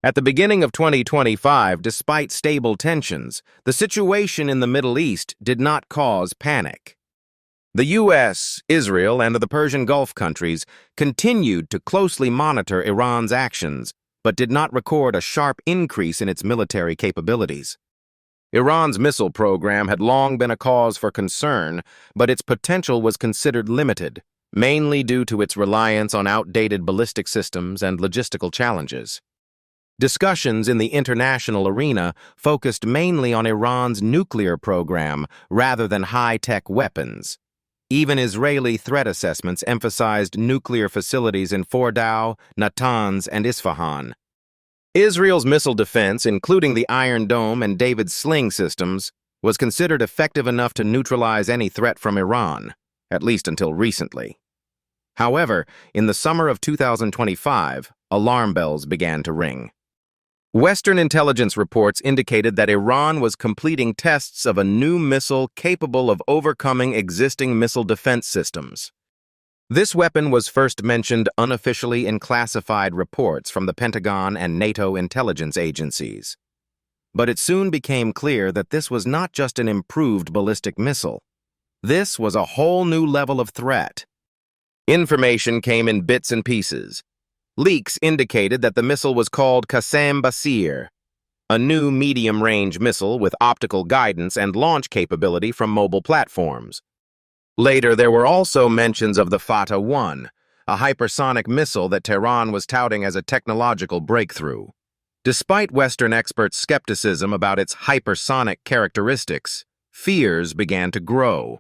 At the beginning of 2025, despite stable tensions, the situation in the Middle East did not cause panic. The U.S., Israel, and the Persian Gulf countries continued to closely monitor Iran's actions, but did not record a sharp increase in its military capabilities. Iran's missile program had long been a cause for concern, but its potential was considered limited, mainly due to its reliance on outdated ballistic systems and logistical challenges. Discussions in the international arena focused mainly on Iran's nuclear program rather than high-tech weapons. Even Israeli threat assessments emphasized nuclear facilities in Fordow, Natanz, and Isfahan. Israel's missile defense, including the Iron Dome and David's Sling systems, was considered effective enough to neutralize any threat from Iran, at least until recently. However, in the summer of 2025, alarm bells began to ring. Western intelligence reports indicated that Iran was completing tests of a new missile capable of overcoming existing missile defense systems. This weapon was first mentioned unofficially in classified reports from the Pentagon and NATO intelligence agencies. But it soon became clear that this was not just an improved ballistic missile. This was a whole new level of threat. Information came in bits and pieces. Leaks indicated that the missile was called Qassem Basir, a new medium-range missile with optical guidance and launch capability from mobile platforms. Later, there were also mentions of the Fateh 1, a hypersonic missile that Tehran was touting as a technological breakthrough. Despite Western experts' skepticism about its hypersonic characteristics, fears began to grow.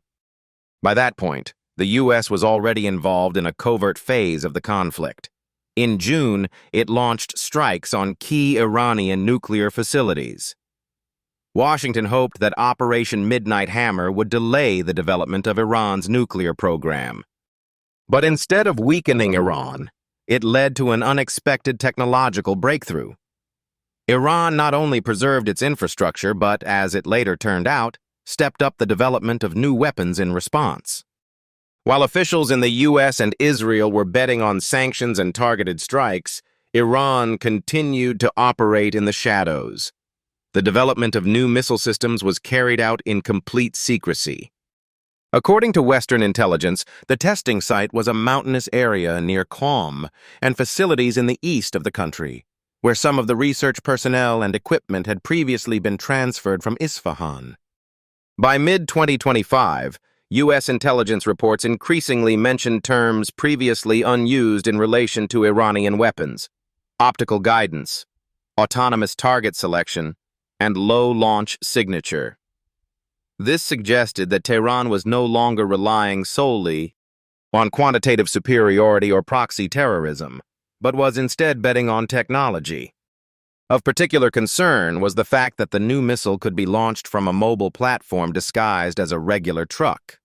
By that point, the U.S. was already involved in a covert phase of the conflict. In June, it launched strikes on key Iranian nuclear facilities. Washington hoped that Operation Midnight Hammer would delay the development of Iran's nuclear program. But instead of weakening Iran, it led to an unexpected technological breakthrough. Iran not only preserved its infrastructure, but, as it later turned out, stepped up the development of new weapons in response. While officials in the U.S. and Israel were betting on sanctions and targeted strikes, Iran continued to operate in the shadows. The development of new missile systems was carried out in complete secrecy. According to Western intelligence, the testing site was a mountainous area near Qom and facilities in the east of the country, where some of the research personnel and equipment had previously been transferred from Isfahan. By mid-2025, U.S. intelligence reports increasingly mentioned terms previously unused in relation to Iranian weapons: optical guidance, autonomous target selection, and low launch signature. This suggested that Tehran was no longer relying solely on quantitative superiority or proxy terrorism, but was instead betting on technology. Of particular concern was the fact that the new missile could be launched from a mobile platform disguised as a regular truck.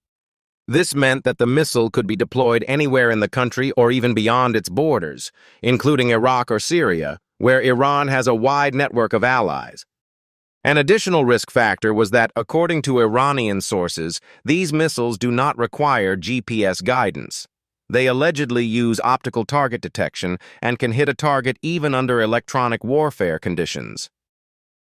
This meant that the missile could be deployed anywhere in the country or even beyond its borders, including Iraq or Syria, where Iran has a wide network of allies. An additional risk factor was that, according to Iranian sources, these missiles do not require GPS guidance. They allegedly use optical target detection and can hit a target even under electronic warfare conditions.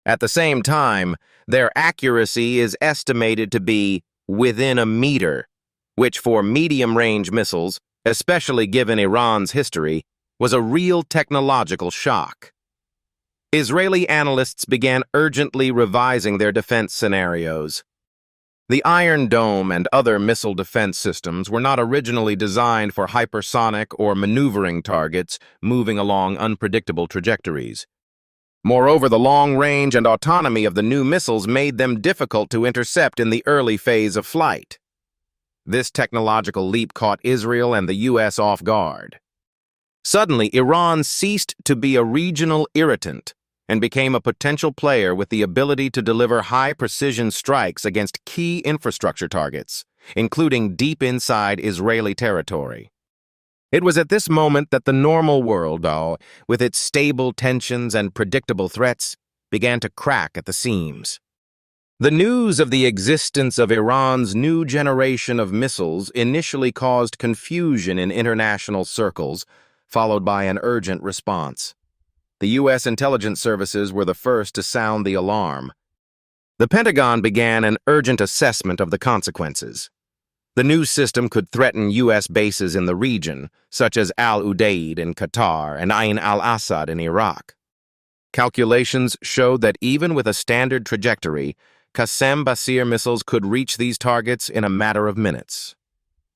At the same time, their accuracy is estimated to be within a meter, which for medium-range missiles, especially given Iran's history, was a real technological shock. Israeli analysts began urgently revising their defense scenarios. The Iron Dome and other missile defense systems were not originally designed for hypersonic or maneuvering targets moving along unpredictable trajectories. Moreover, the long range and autonomy of the new missiles made them difficult to intercept in the early phase of flight. This technological leap caught Israel and the U.S. off guard. Suddenly, Iran ceased to be a regional irritant and became a potential player with the ability to deliver high-precision strikes against key infrastructure targets, including deep inside Israeli territory. It was at this moment that the normal world, with its stable tensions and predictable threats, began to crack at the seams. The news of the existence of Iran's new generation of missiles initially caused confusion in international circles, followed by an urgent response. The U.S. intelligence services were the first to sound the alarm. The Pentagon began an urgent assessment of the consequences. The new system could threaten U.S. bases in the region, such as Al Udeid in Qatar and Ain al-Assad in Iraq. Calculations showed that even with a standard trajectory, Qasem-Basir missiles could reach these targets in a matter of minutes.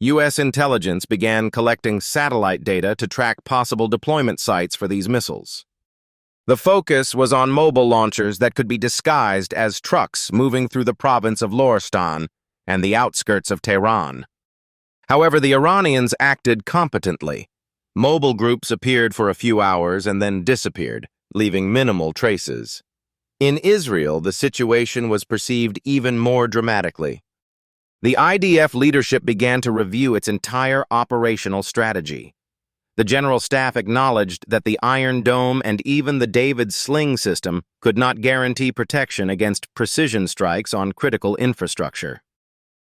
U.S. intelligence began collecting satellite data to track possible deployment sites for these missiles. The focus was on mobile launchers that could be disguised as trucks moving through the province of Lorestan and the outskirts of Tehran. However, the Iranians acted competently. Mobile groups appeared for a few hours and then disappeared, leaving minimal traces. In Israel, the situation was perceived even more dramatically. The IDF leadership began to review its entire operational strategy. The General Staff acknowledged that the Iron Dome and even the David Sling system could not guarantee protection against precision strikes on critical infrastructure.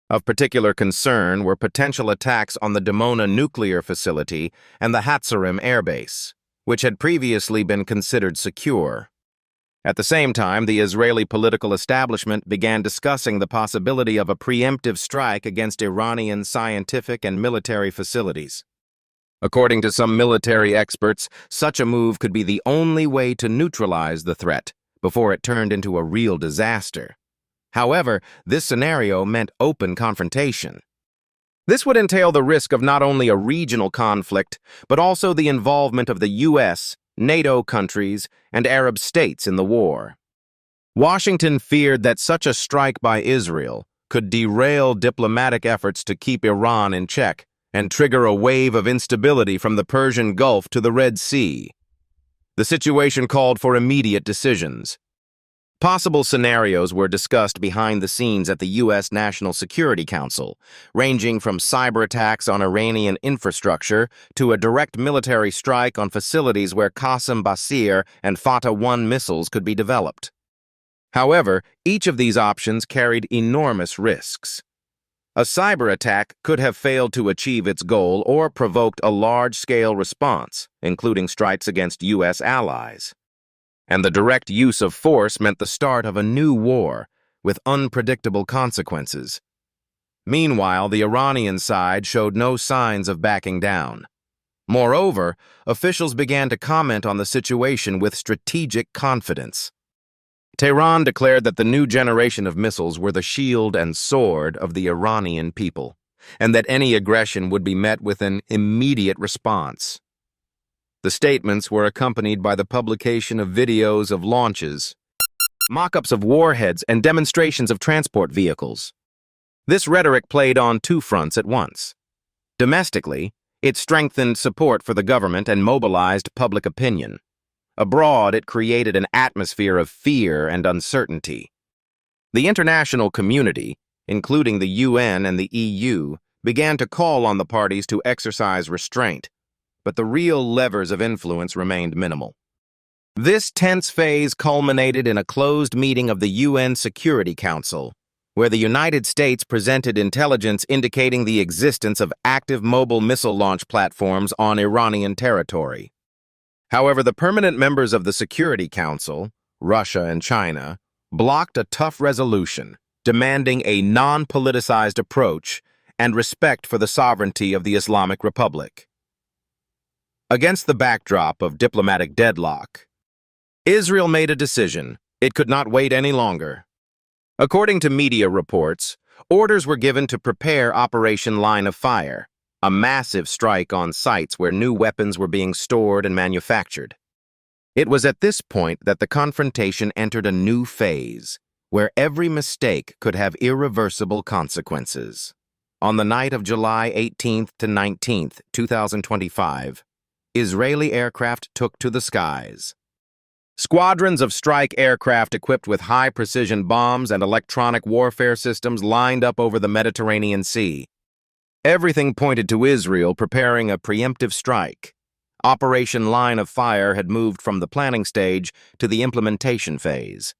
Of particular concern were potential attacks on the Dimona nuclear facility and the Hatzarim airbase, which had previously been considered secure. At the same time, the Israeli political establishment began discussing the possibility of a preemptive strike against Iranian scientific and military facilities. According to some military experts, such a move could be the only way to neutralize the threat before it turned into a real disaster. However, this scenario meant open confrontation. This would entail the risk of not only a regional conflict, but also the involvement of the U.S., NATO countries, and Arab states in the war. Washington feared that such a strike by Israel could derail diplomatic efforts to keep Iran in check and trigger a wave of instability from the Persian Gulf to the Red Sea. The situation called for immediate decisions. Possible scenarios were discussed behind the scenes at the U.S. National Security Council, ranging from cyber attacks on Iranian infrastructure to a direct military strike on facilities where Qasem-Basir and Fatah 1 missiles could be developed. However, each of these options carried enormous risks. A cyber attack could have failed to achieve its goal or provoked a large-scale response, including strikes against U.S. allies. And the direct use of force meant the start of a new war with unpredictable consequences. Meanwhile, the Iranian side showed no signs of backing down. Moreover, officials began to comment on the situation with strategic confidence. Tehran declared that the new generation of missiles were the shield and sword of the Iranian people, and that any aggression would be met with an immediate response. The statements were accompanied by the publication of videos of launches, mock-ups of warheads, and demonstrations of transport vehicles. This rhetoric played on two fronts at once. Domestically, it strengthened support for the government and mobilized public opinion. Abroad, it created an atmosphere of fear and uncertainty. The international community, including the UN and the EU, began to call on the parties to exercise restraint, but the real levers of influence remained minimal. This tense phase culminated in a closed meeting of the UN Security Council, where the United States presented intelligence indicating the existence of active mobile missile launch platforms on Iranian territory. However, the permanent members of the Security Council, Russia and China, blocked a tough resolution, demanding a non-politicized approach and respect for the sovereignty of the Islamic Republic. Against the backdrop of diplomatic deadlock, Israel made a decision. It could not wait any longer. According to media reports, orders were given to prepare Operation Line of Fire, a massive strike on sites where new weapons were being stored and manufactured. It was at this point that the confrontation entered a new phase, where every mistake could have irreversible consequences. On the night of July 18th to 19th, 2025, Israeli aircraft took to the skies. Squadrons of strike aircraft equipped with high-precision bombs and electronic warfare systems lined up over the Mediterranean Sea. Everything pointed to Israel preparing a preemptive strike. Operation Line of Fire had moved from the planning stage to the implementation phase.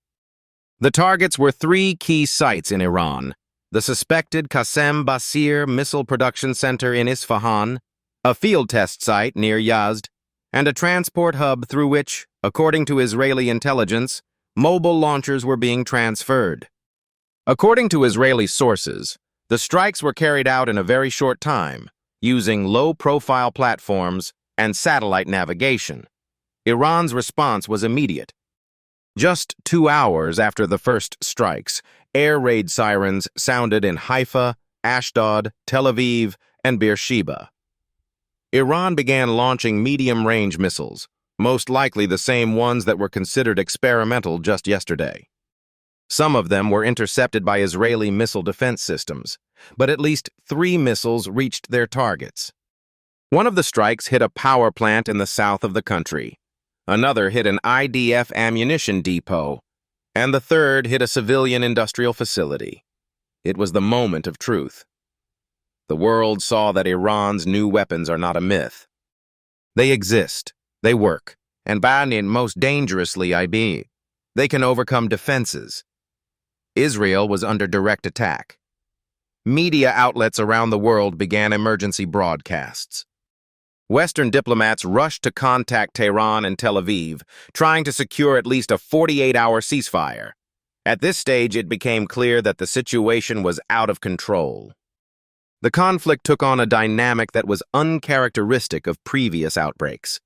The targets were three key sites in Iran: the suspected Qasem-Basir Missile Production Center in Isfahan, a field test site near Yazd, and a transport hub through which, according to Israeli intelligence, mobile launchers were being transferred. According to Israeli sources, the strikes were carried out in a very short time, using low-profile platforms and satellite navigation. Iran's response was immediate. Just 2 hours after the first strikes, air raid sirens sounded in Haifa, Ashdod, Tel Aviv, and Beersheba. Iran began launching medium-range missiles, most likely the same ones that were considered experimental just yesterday. Some of them were intercepted by Israeli missile defense systems, but at least 3 missiles reached their targets. One of the strikes hit a power plant in the south of the country. Another hit an IDF ammunition depot, and the third hit a civilian industrial facility. It was the moment of truth. The world saw that Iran's new weapons are not a myth. They exist, they work, and most dangerously, they can overcome defenses. Israel was under direct attack. Media outlets around the world began emergency broadcasts. Western diplomats rushed to contact Tehran and Tel Aviv, trying to secure at least a 48-hour ceasefire. At this stage, it became clear that the situation was out of control. The conflict took on a dynamic that was uncharacteristic of previous outbreaks.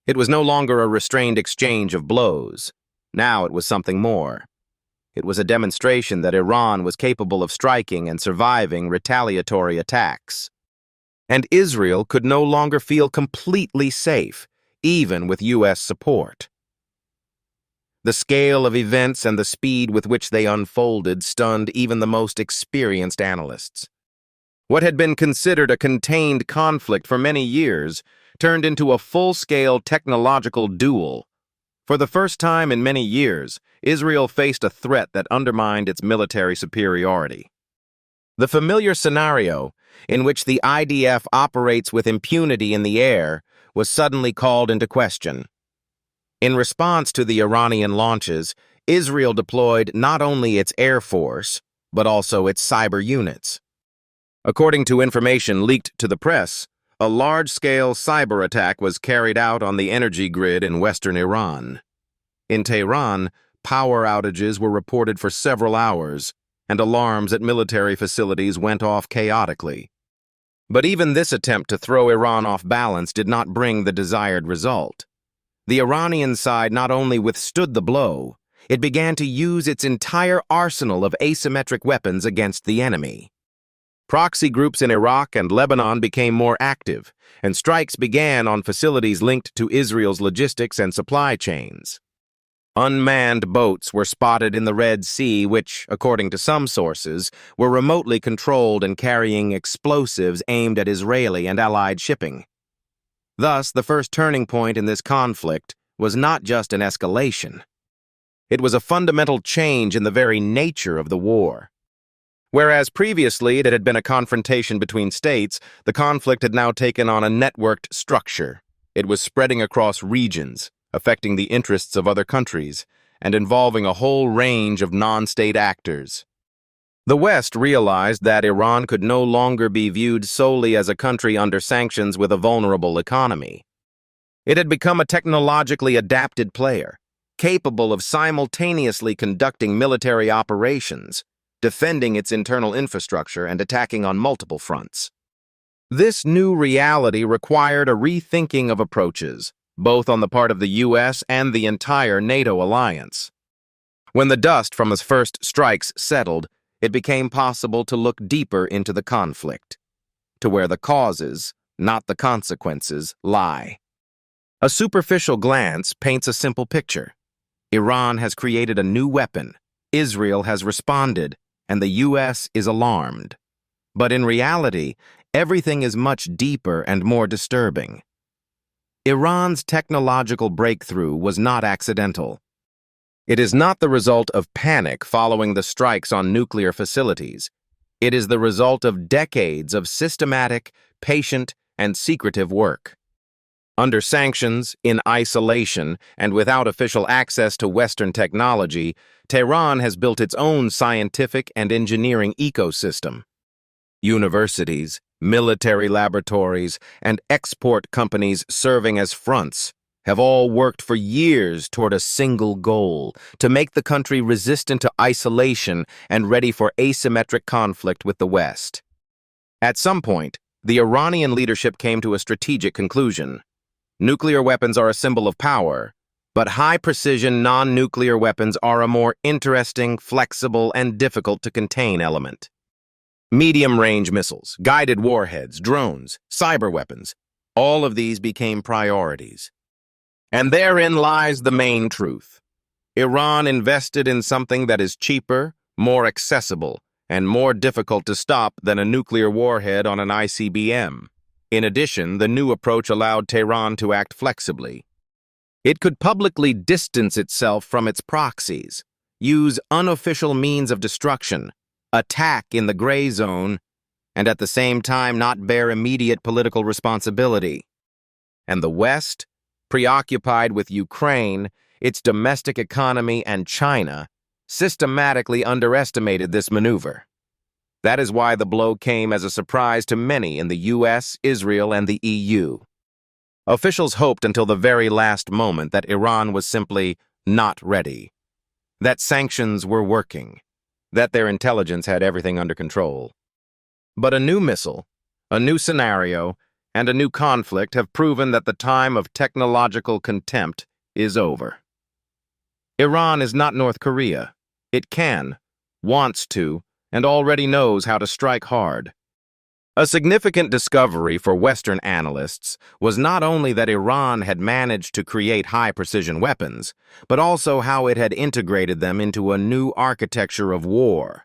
It was no longer a restrained exchange of blows. Now it was something more. It was a demonstration that Iran was capable of striking and surviving retaliatory attacks. And Israel could no longer feel completely safe, even with U.S. support. The scale of events and the speed with which they unfolded stunned even the most experienced analysts. What had been considered a contained conflict for many years turned into a full-scale technological duel. For the first time in many years, Israel faced a threat that undermined its military superiority. The familiar scenario, in which the IDF operates with impunity in the air, was suddenly called into question. In response to the Iranian launches, Israel deployed not only its air force, but also its cyber units. According to information leaked to the press, a large-scale cyber attack was carried out on the energy grid in western Iran. In Tehran, power outages were reported for several hours, and alarms at military facilities went off chaotically. But even this attempt to throw Iran off balance did not bring the desired result. The Iranian side not only withstood the blow, it began to use its entire arsenal of asymmetric weapons against the enemy. Proxy groups in Iraq and Lebanon became more active, and strikes began on facilities linked to Israel's logistics and supply chains. Unmanned boats were spotted in the Red Sea which, according to some sources, were remotely controlled and carrying explosives aimed at Israeli and Allied shipping. Thus, the first turning point in this conflict was not just an escalation. It was a fundamental change in the very nature of the war. Whereas previously it had been a confrontation between states, the conflict had now taken on a networked structure. It was spreading across regions, affecting the interests of other countries, and involving a whole range of non-state actors. The West realized that Iran could no longer be viewed solely as a country under sanctions with a vulnerable economy. It had become a technologically adapted player, capable of simultaneously conducting military operations, defending its internal infrastructure, and attacking on multiple fronts. This new reality required a rethinking of approaches, both on the part of the U.S. and the entire NATO alliance. When the dust from its first strikes settled, it became possible to look deeper into the conflict, to where the causes, not the consequences, lie. A superficial glance paints a simple picture. Iran has created a new weapon, Israel has responded, and the U.S. is alarmed. But in reality, everything is much deeper and more disturbing. Iran's technological breakthrough was not accidental. It is not the result of panic following the strikes on nuclear facilities. It is the result of decades of systematic, patient, and secretive work. Under sanctions, in isolation, and without official access to Western technology, Tehran has built its own scientific and engineering ecosystem. Universities, military laboratories, and export companies serving as fronts have all worked for years toward a single goal: to make the country resistant to isolation and ready for asymmetric conflict with the West. At some point, the Iranian leadership came to a strategic conclusion. Nuclear weapons are a symbol of power, but high-precision non-nuclear weapons are a more interesting, flexible, and difficult-to-contain element. Medium-range missiles, guided warheads, drones, cyber weapons, all of these became priorities. And therein lies the main truth. Iran invested in something that is cheaper, more accessible, and more difficult to stop than a nuclear warhead on an ICBM. In addition, the new approach allowed Tehran to act flexibly. It could publicly distance itself from its proxies, use unofficial means of destruction, attack in the gray zone, and at the same time not bear immediate political responsibility. And the West, preoccupied with Ukraine, its domestic economy, and China, systematically underestimated this maneuver. That is why the blow came as a surprise to many in the US, Israel, and the EU. Officials hoped until the very last moment that Iran was simply not ready, that sanctions were working, that their intelligence had everything under control. But a new missile, a new scenario, and a new conflict have proven that the time of technological contempt is over. Iran is not North Korea. It can, wants to, and already knows how to strike hard. A significant discovery for Western analysts was not only that Iran had managed to create high-precision weapons, but also how it had integrated them into a new architecture of war.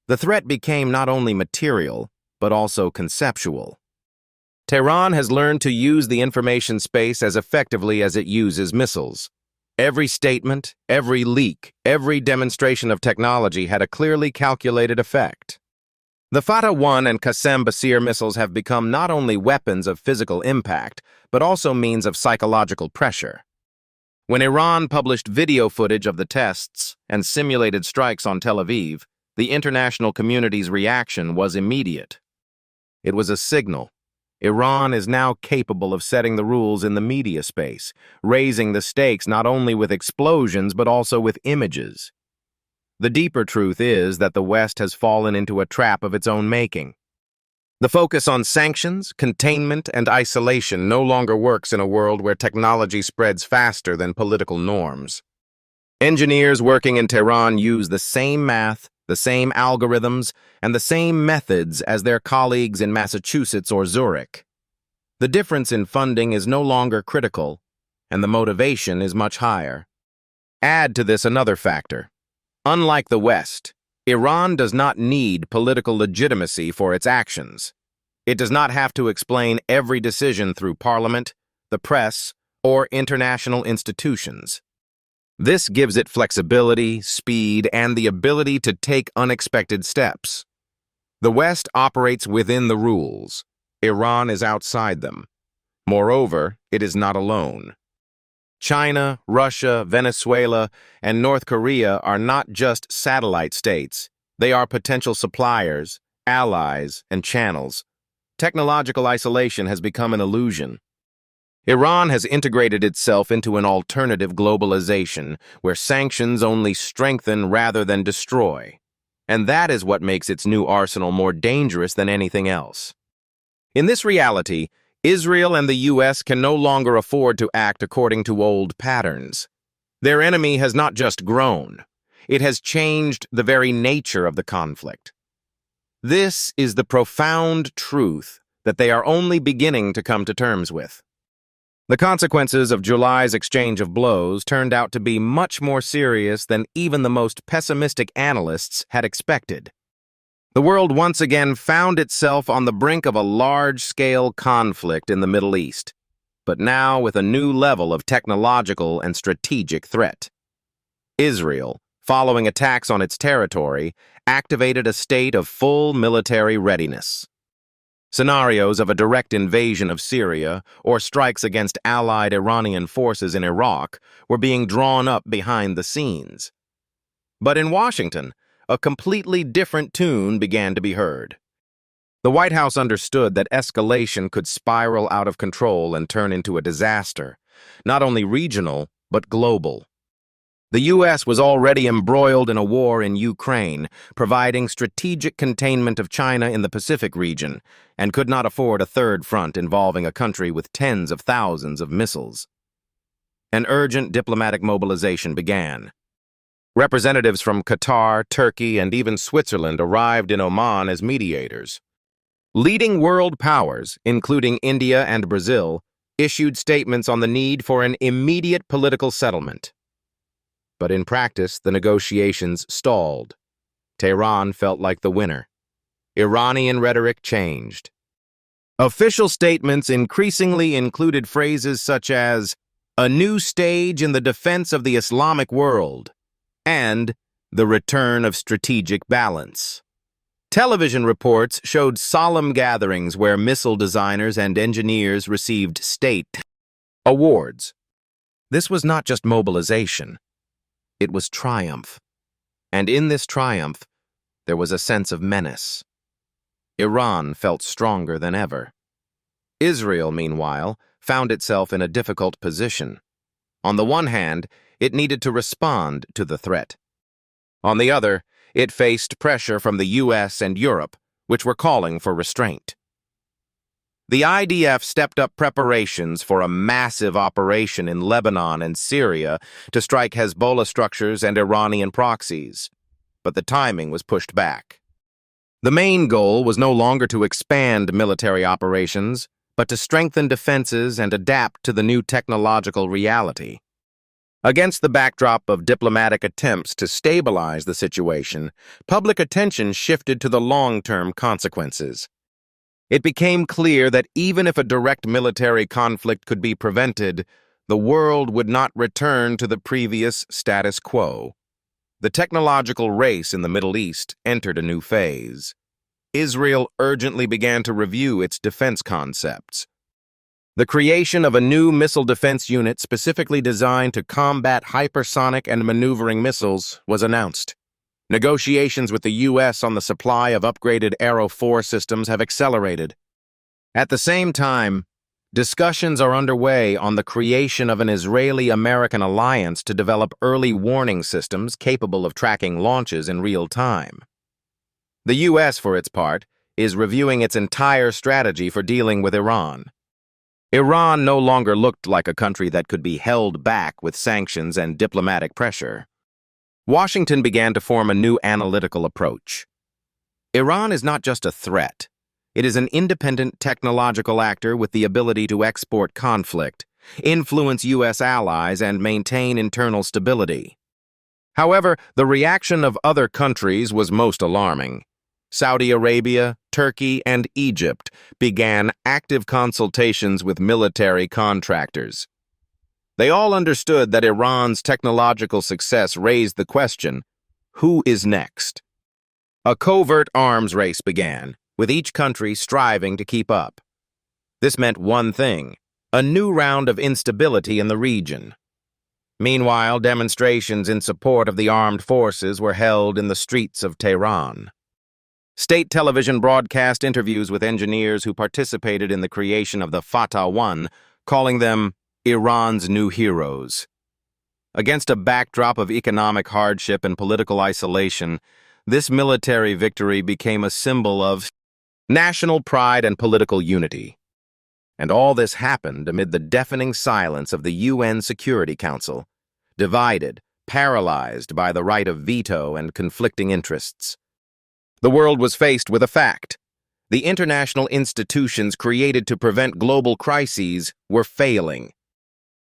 The threat became not only material, but also conceptual. Tehran has learned to use the information space as effectively as it uses missiles. Every statement, every leak, every demonstration of technology had a clearly calculated effect. The Fatah 1 and Qasem Basir missiles have become not only weapons of physical impact, but also means of psychological pressure. When Iran published video footage of the tests and simulated strikes on Tel Aviv, the international community's reaction was immediate. It was a signal. Iran is now capable of setting the rules in the media space, raising the stakes not only with explosions but also with images. The deeper truth is that the West has fallen into a trap of its own making. The focus on sanctions, containment, and isolation no longer works in a world where technology spreads faster than political norms. Engineers working in Tehran use the same math, the same algorithms, and the same methods as their colleagues in Massachusetts or Zurich. The difference in funding is no longer critical, and the motivation is much higher. Add to this another factor. Unlike the West, Iran does not need political legitimacy for its actions. It does not have to explain every decision through parliament, the press, or international institutions. This gives it flexibility, speed, and the ability to take unexpected steps. The West operates within the rules. Iran is outside them. Moreover, it is not alone. China, Russia, Venezuela, and North Korea are not just satellite states. They are potential suppliers, allies, and channels. Technological isolation has become an illusion. Iran has integrated itself into an alternative globalization where sanctions only strengthen rather than destroy. And that is what makes its new arsenal more dangerous than anything else. In this reality, Israel and the US can no longer afford to act according to old patterns. Their enemy has not just grown, it has changed the very nature of the conflict. This is the profound truth that they are only beginning to come to terms with. The consequences of July's exchange of blows turned out to be much more serious than even the most pessimistic analysts had expected. The world once again found itself on the brink of a large-scale conflict in the Middle East, but now with a new level of technological and strategic threat. Israel, following attacks on its territory, activated a state of full military readiness. Scenarios of a direct invasion of Syria or strikes against allied Iranian forces in Iraq were being drawn up behind the scenes. But in Washington, a completely different tune began to be heard. The White House understood that escalation could spiral out of control and turn into a disaster, not only regional, but global. The U.S. was already embroiled in a war in Ukraine, providing strategic containment of China in the Pacific region, and could not afford a third front involving a country with tens of thousands of missiles. An urgent diplomatic mobilization began. Representatives from Qatar, Turkey, and even Switzerland arrived in Oman as mediators. Leading world powers, including India and Brazil, issued statements on the need for an immediate political settlement. But in practice, the negotiations stalled. Tehran felt like the winner. Iranian rhetoric changed. Official statements increasingly included phrases such as, "a new stage in the defense of the Islamic world," and "the return of strategic balance." Television reports showed solemn gatherings where missile designers and engineers received state awards. This was not just mobilization. It was triumph. And in this triumph, there was a sense of menace. Iran felt stronger than ever. Israel, meanwhile, found itself in a difficult position. On the one hand, it needed to respond to the threat. On the other, it faced pressure from the U.S. and Europe, which were calling for restraint. The IDF stepped up preparations for a massive operation in Lebanon and Syria to strike Hezbollah structures and Iranian proxies, but the timing was pushed back. The main goal was no longer to expand military operations, but to strengthen defenses and adapt to the new technological reality. Against the backdrop of diplomatic attempts to stabilize the situation, public attention shifted to the long-term consequences. It became clear that even if a direct military conflict could be prevented, the world would not return to the previous status quo. The technological race in the Middle East entered a new phase. Israel urgently began to review its defense concepts. The creation of a new missile defense unit specifically designed to combat hypersonic and maneuvering missiles was announced. Negotiations with the U.S. on the supply of upgraded Arrow 4 systems have accelerated. At the same time, discussions are underway on the creation of an Israeli-American alliance to develop early warning systems capable of tracking launches in real time. The U.S., for its part, is reviewing its entire strategy for dealing with Iran. Iran no longer looked like a country that could be held back with sanctions and diplomatic pressure. Washington began to form a new analytical approach. Iran is not just a threat. It is an independent technological actor with the ability to export conflict, influence U.S. allies, and maintain internal stability. However, the reaction of other countries was most alarming. Saudi Arabia, Turkey, and Egypt began active consultations with military contractors. They all understood that Iran's technological success raised the question, who is next? A covert arms race began, with each country striving to keep up. This meant one thing, a new round of instability in the region. Meanwhile, demonstrations in support of the armed forces were held in the streets of Tehran. State television broadcast interviews with engineers who participated in the creation of the Fatah 1, calling them Iran's new heroes. Against a backdrop of economic hardship and political isolation, this military victory became a symbol of national pride and political unity. And all this happened amid the deafening silence of the UN Security Council, divided, paralyzed by the right of veto and conflicting interests. The world was faced with a fact. The international institutions created to prevent global crises were failing.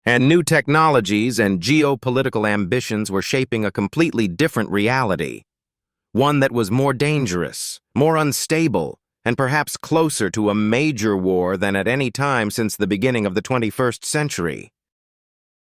And new technologies and geopolitical ambitions were shaping a completely different reality. One that was more dangerous, more unstable, and perhaps closer to a major war than at any time since the beginning of the 21st century.